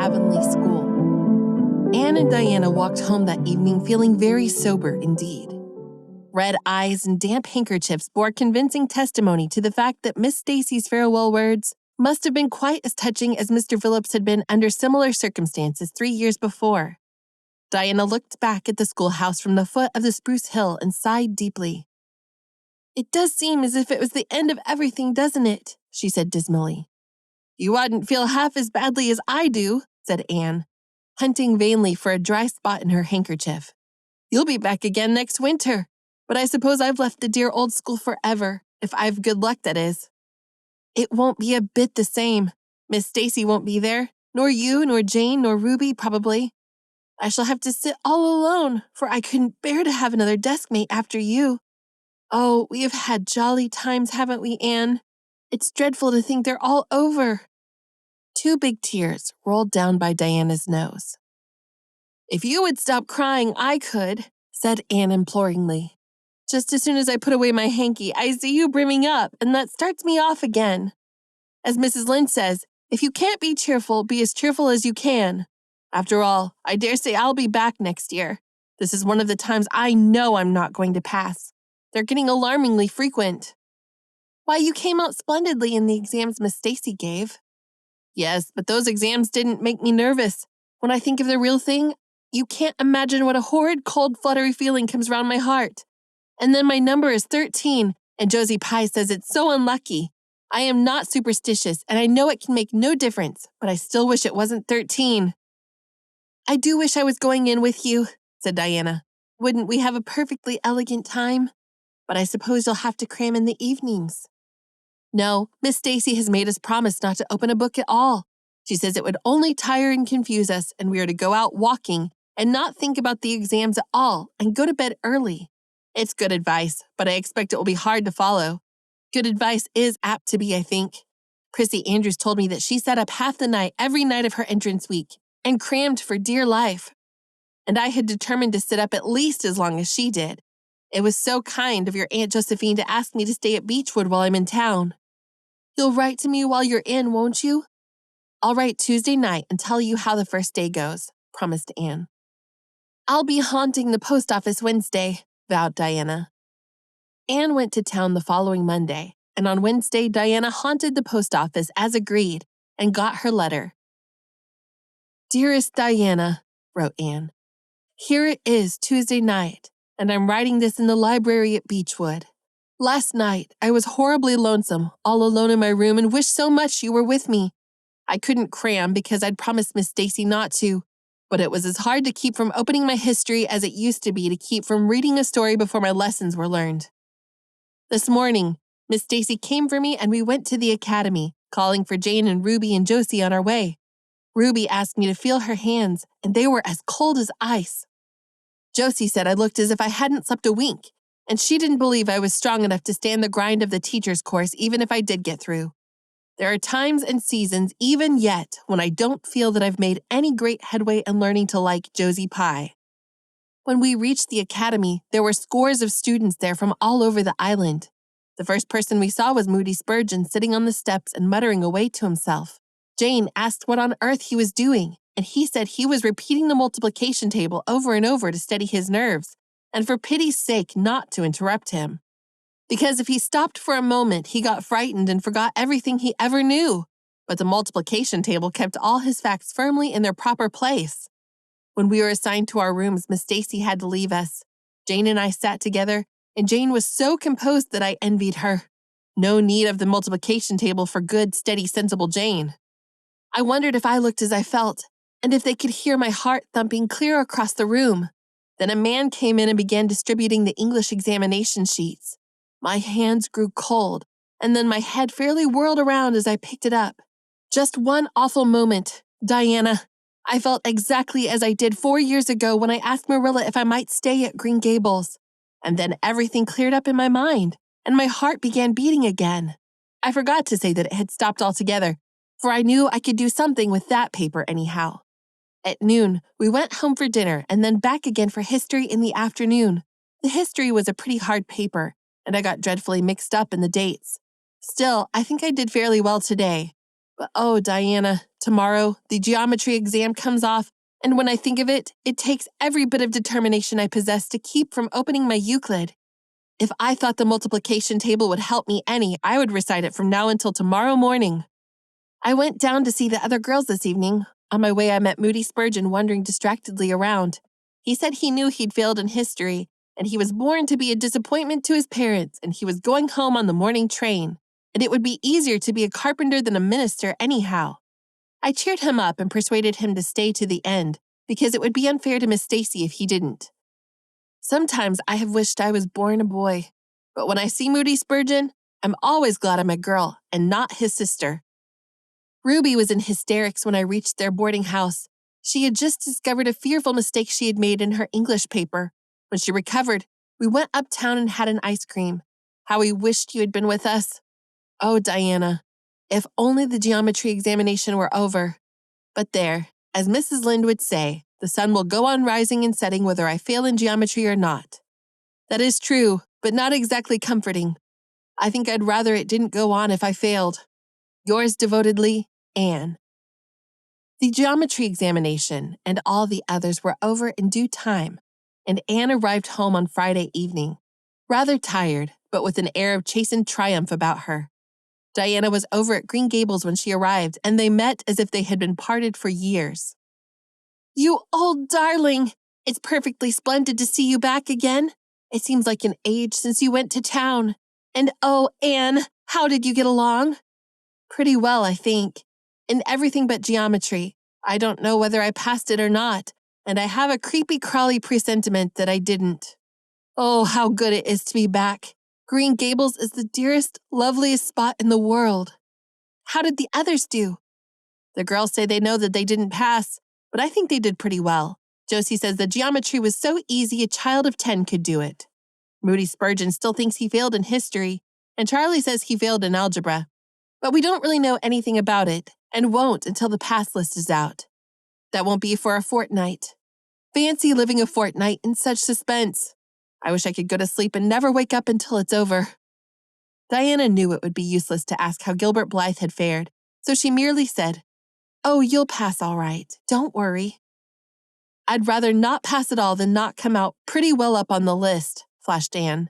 Avonlea school. Anne and Diana walked home that evening feeling very sober indeed. Red eyes and damp handkerchiefs bore convincing testimony to the fact that Miss Stacy's farewell words must have been quite as touching as Mr. Phillips had been under similar circumstances 3 years before. Diana looked back at the schoolhouse from the foot of the spruce hill and sighed deeply. "It does seem as if it was the end of everything, doesn't it?" she said dismally. "You oughtn't feel half as badly as I do," said Anne, hunting vainly for a dry spot in her handkerchief. "You'll be back again next winter, but I suppose I've left the dear old school forever, if I've good luck, that is." "It won't be a bit the same. Miss Stacy won't be there, nor you, nor Jane, nor Ruby, probably. I shall have to sit all alone, for I couldn't bear to have another deskmate after you. Oh, we have had jolly times, haven't we, Anne? It's dreadful to think they're all over." 2 big tears rolled down by Diana's nose. "If you would stop crying, I could," said Anne imploringly. "Just as soon as I put away my hanky, I see you brimming up, and that starts me off again. As Mrs. Lynde says, if you can't be as cheerful as you can. After all, I dare say I'll be back next year. This is one of the times I know I'm not going to pass. They're getting alarmingly frequent." "Why, you came out splendidly in the exams Miss Stacy gave." "Yes, but those exams didn't make me nervous. When I think of the real thing, you can't imagine what a horrid, cold, fluttery feeling comes round my heart. And then my number is 13, and Josie Pye says it's so unlucky. I am not superstitious, and I know it can make no difference, but I still wish it wasn't 13. "I do wish I was going in with you," said Diana. "Wouldn't we have a perfectly elegant time? But I suppose you'll have to cram in the evenings." "No, Miss Stacy has made us promise not to open a book at all. She says it would only tire and confuse us, and we are to go out walking and not think about the exams at all and go to bed early. It's good advice, but I expect it will be hard to follow. Good advice is apt to be, I think. Prissy Andrews told me that she sat up half the night every night of her entrance week and crammed for dear life. And I had determined to sit up at least as long as she did. It was so kind of your Aunt Josephine to ask me to stay at Beechwood while I'm in town. You'll write to me while you're in, won't you?" "I'll write Tuesday night and tell you how the first day goes," promised Anne. "I'll be haunting the post office Wednesday," vowed Diana. Anne went to town the following Monday, and on Wednesday Diana haunted the post office as agreed and got her letter. "Dearest Diana," wrote Anne, "here it is Tuesday night, and I'm writing this in the library at Beechwood. Last night I was horribly lonesome, all alone in my room, and wished so much you were with me. I couldn't cram because I'd promised Miss Stacy not to, but it was as hard to keep from opening my history as it used to be to keep from reading a story before my lessons were learned. This morning, Miss Stacy came for me and we went to the academy, calling for Jane and Ruby and Josie on our way. Ruby asked me to feel her hands, and they were as cold as ice. Josie said I looked as if I hadn't slept a wink, and she didn't believe I was strong enough to stand the grind of the teacher's course even if I did get through. There are times and seasons, even yet, when I don't feel that I've made any great headway in learning to like Josie Pye. When we reached the academy, there were scores of students there from all over the island. The first person we saw was Moody Spurgeon sitting on the steps and muttering away to himself. Jane asked what on earth he was doing, and he said he was repeating the multiplication table over and over to steady his nerves, and for pity's sake not to interrupt him. Because if he stopped for a moment, he got frightened and forgot everything he ever knew. But the multiplication table kept all his facts firmly in their proper place. When we were assigned to our rooms, Miss Stacy had to leave us. Jane and I sat together, and Jane was so composed that I envied her. No need of the multiplication table for good, steady, sensible Jane. I wondered if I looked as I felt, and if they could hear my heart thumping clear across the room. Then a man came in and began distributing the English examination sheets. My hands grew cold, and then my head fairly whirled around as I picked it up. Just one awful moment, Diana. I felt exactly as I did 4 years ago when I asked Marilla if I might stay at Green Gables. And then everything cleared up in my mind, and my heart began beating again. I forgot to say that it had stopped altogether, for I knew I could do something with that paper anyhow. At noon, we went home for dinner and then back again for history in the afternoon. The history was a pretty hard paper, and I got dreadfully mixed up in the dates. Still, I think I did fairly well today. But oh, Diana, tomorrow the geometry exam comes off, and when I think of it, it takes every bit of determination I possess to keep from opening my Euclid. If I thought the multiplication table would help me any, I would recite it from now until tomorrow morning. I went down to see the other girls this evening. On my way, I met Moody Spurgeon wandering distractedly around. He said he knew he'd failed in history, and he was born to be a disappointment to his parents, and he was going home on the morning train, and it would be easier to be a carpenter than a minister anyhow. I cheered him up and persuaded him to stay to the end, because it would be unfair to Miss Stacy if he didn't. Sometimes I have wished I was born a boy, but when I see Moody Spurgeon, I'm always glad I'm a girl and not his sister. Ruby was in hysterics when I reached their boarding house. She had just discovered a fearful mistake she had made in her English paper. When she recovered, we went uptown and had an ice cream. How we wished you had been with us. Oh, Diana, if only the geometry examination were over. But there, as Mrs. Lynde would say, the sun will go on rising and setting whether I fail in geometry or not. That is true, but not exactly comforting. I think I'd rather it didn't go on if I failed. Yours devotedly, Anne. The geometry examination and all the others were over in due time, and Anne arrived home on Friday evening, rather tired, but with an air of chastened triumph about her. Diana was over at Green Gables when she arrived, and they met as if they had been parted for years. You old darling! It's perfectly splendid to see you back again. It seems like an age since you went to town. And oh, Anne, how did you get along? Pretty well, I think. In everything but geometry. I don't know whether I passed it or not, and I have a creepy-crawly presentiment that I didn't. Oh, how good it is to be back. Green Gables is the dearest, loveliest spot in the world. How did the others do? The girls say they know that they didn't pass, but I think they did pretty well. Josie says the geometry was so easy a child of 10 could do it. Moody Spurgeon still thinks he failed in history, and Charlie says he failed in algebra. But we don't really know anything about it, and won't until the pass list is out. That won't be for a fortnight. Fancy living a fortnight in such suspense. I wish I could go to sleep and never wake up until it's over. Diana knew it would be useless to ask how Gilbert Blythe had fared, so she merely said, "Oh, you'll pass all right. Don't worry." "I'd rather not pass at all than not come out pretty well up on the list," flashed Anne.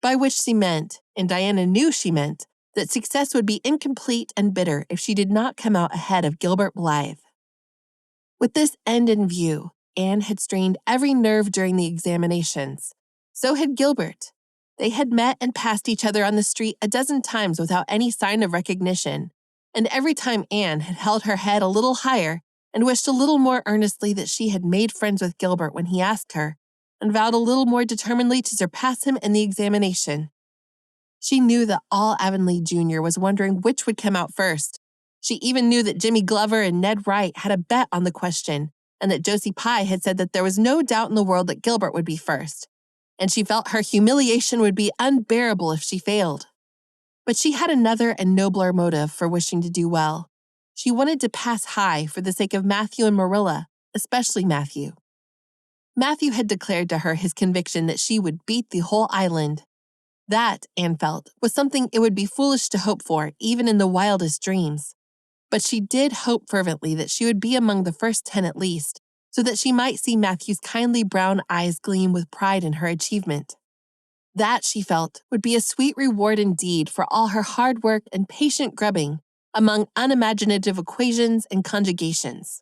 By which she meant, and Diana knew she meant, that success would be incomplete and bitter if she did not come out ahead of Gilbert Blythe. With this end in view, Anne had strained every nerve during the examinations. So had Gilbert. They had met and passed each other on the street a dozen times without any sign of recognition, and every time Anne had held her head a little higher and wished a little more earnestly that she had made friends with Gilbert when he asked her, and vowed a little more determinedly to surpass him in the examination. She knew that all Avonlea Jr. was wondering which would come out first. She even knew that Jimmy Glover and Ned Wright had a bet on the question, and that Josie Pye had said that there was no doubt in the world that Gilbert would be first. And she felt her humiliation would be unbearable if she failed. But she had another and nobler motive for wishing to do well. She wanted to pass high for the sake of Matthew and Marilla, especially Matthew. Matthew had declared to her his conviction that she would beat the whole island. That, Anne felt, was something it would be foolish to hope for, even in the wildest dreams. But she did hope fervently that she would be among the first 10 at least, so that she might see Matthew's kindly brown eyes gleam with pride in her achievement. That, she felt, would be a sweet reward indeed for all her hard work and patient grubbing among unimaginative equations and conjugations.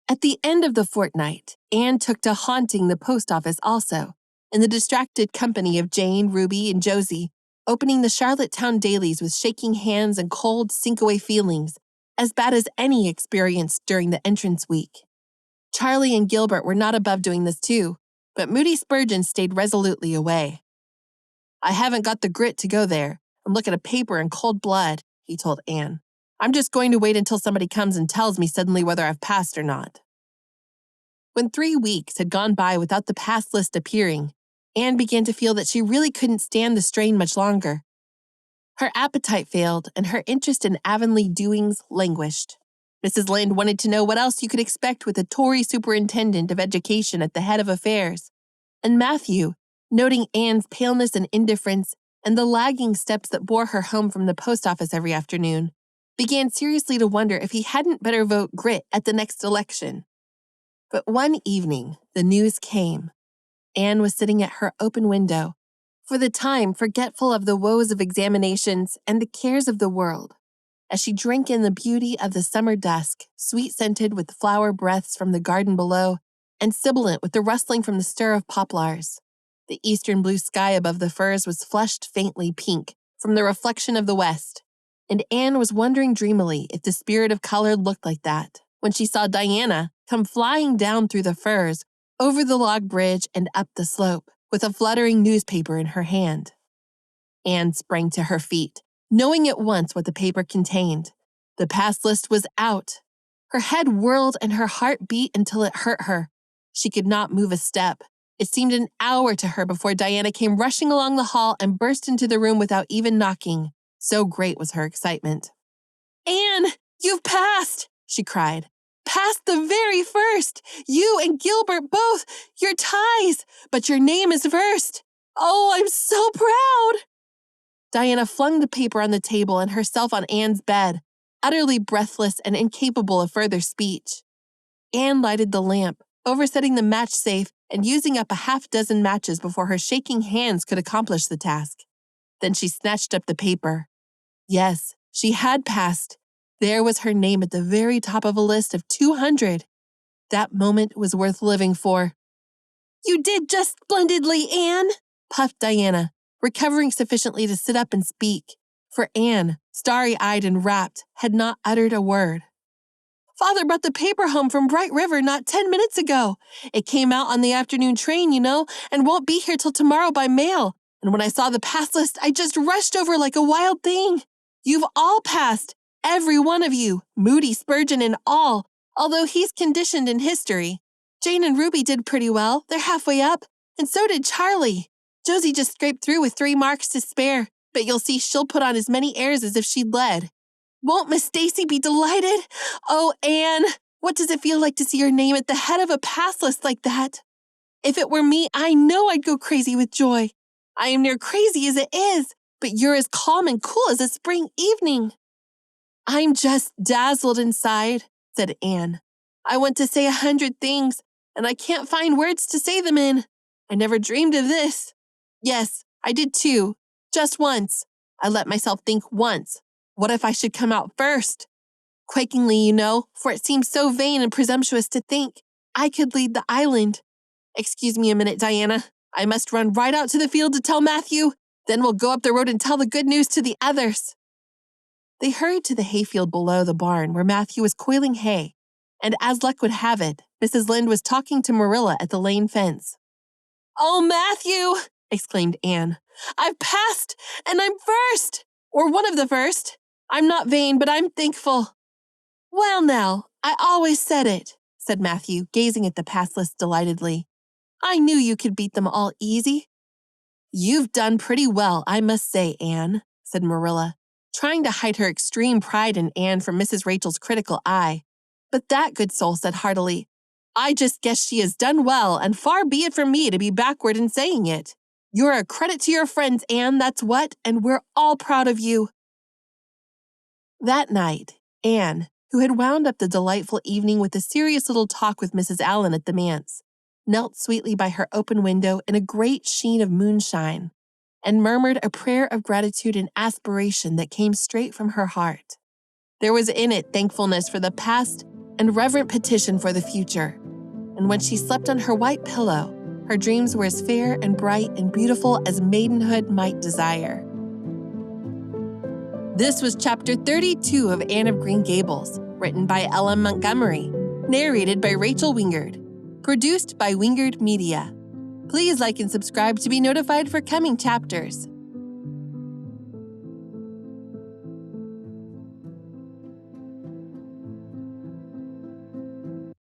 At the end of the fortnight, Anne took to haunting the post office also, in the distracted company of Jane, Ruby, and Josie, opening the Charlottetown dailies with shaking hands and cold, sink-away feelings, as bad as any experienced during the entrance week. Charlie and Gilbert were not above doing this too, but Moody Spurgeon stayed resolutely away. "I haven't got the grit to go there and look at a paper in cold blood," he told Anne. "I'm just going to wait until somebody comes and tells me suddenly whether I've passed or not." When 3 weeks had gone by without the pass list appearing, Anne began to feel that she really couldn't stand the strain much longer. Her appetite failed, and her interest in Avonlea doings languished. Mrs. Lynde wanted to know what else you could expect with a Tory superintendent of education at the head of affairs, and Matthew, noting Anne's paleness and indifference and the lagging steps that bore her home from the post office every afternoon, began seriously to wonder if he hadn't better vote grit at the next election. But one evening, the news came. Anne was sitting at her open window, for the time forgetful of the woes of examinations and the cares of the world, as she drank in the beauty of the summer dusk, sweet-scented with flower breaths from the garden below, and sibilant with the rustling from the stir of poplars. The eastern blue sky above the firs was flushed faintly pink from the reflection of the west, and Anne was wondering dreamily if the spirit of color looked like that, when she saw Diana come flying down through the firs, over the log bridge and up the slope, with a fluttering newspaper in her hand. Anne sprang to her feet, knowing at once what the paper contained. The pass list was out. Her head whirled and her heart beat until it hurt her. She could not move a step. It seemed an hour to her before Diana came rushing along the hall and burst into the room without even knocking. So great was her excitement. "Anne, you've passed!" she cried. "Passed the very first! You and Gilbert both! You're ties! But your name is first! Oh, I'm so proud!" Diana flung the paper on the table and herself on Anne's bed, utterly breathless and incapable of further speech. Anne lighted the lamp, oversetting the match safe and using up a half-dozen matches before her shaking hands could accomplish the task. Then she snatched up the paper. Yes, she had passed. There was her name at the very top of a list of 200. That moment was worth living for. "You did just splendidly, Anne," puffed Diana, recovering sufficiently to sit up and speak, for Anne, starry-eyed and rapt, had not uttered a word. "Father brought the paper home from Bright River not 10 minutes ago. It came out on the afternoon train, you know, and won't be here till tomorrow by mail. And when I saw the pass list, I just rushed over like a wild thing. You've all passed, every one of you, Moody Spurgeon and all, although he's conditioned in history. Jane and Ruby did pretty well. They're halfway up. And so did Charlie. Josie just scraped through with 3 marks to spare, but you'll see she'll put on as many airs as if she'd led. Won't Miss Stacy be delighted? Oh, Anne, what does it feel like to see your name at the head of a pass list like that? If it were me, I know I'd go crazy with joy. I am near crazy as it is, but you're as calm and cool as a spring evening." "I'm just dazzled inside," said Anne. "I want to say 100 things, and I can't find words to say them in. I never dreamed of this. Yes, I did too. Just once. I let myself think once. What if I should come out first? Quakingly, you know, for it seems so vain and presumptuous to think I could lead the island. Excuse me a minute, Diana. I must run right out to the field to tell Matthew. Then we'll go up the road and tell the good news to the others." They hurried to the hayfield below the barn where Matthew was coiling hay, and as luck would have it, Mrs. Lynde was talking to Marilla at the lane fence. "Oh, Matthew!" exclaimed Anne. "I've passed, and I'm first, or one of the first. I'm not vain, but I'm thankful." "Well, now, I always said it," said Matthew, gazing at the pass list delightedly. "I knew you could beat them all easy." "You've done pretty well, I must say, Anne," said Marilla, trying to hide her extreme pride in Anne from Mrs. Rachel's critical eye. But that good soul said heartily, "I just guess she has done well, and far be it from me to be backward in saying it. You're a credit to your friends, Anne, that's what, and we're all proud of you." That night, Anne, who had wound up the delightful evening with a serious little talk with Mrs. Allen at the manse, knelt sweetly by her open window in a great sheen of moonshine, and murmured a prayer of gratitude and aspiration that came straight from her heart. There was in it thankfulness for the past and reverent petition for the future, and when she slept on her white pillow, her dreams were as fair and bright and beautiful as maidenhood might desire. This was Chapter 32 of Anne of Green Gables, written by Ella Montgomery, narrated by Rachel Wingerd, produced by Wingerd Media. Please like and subscribe to be notified for coming chapters.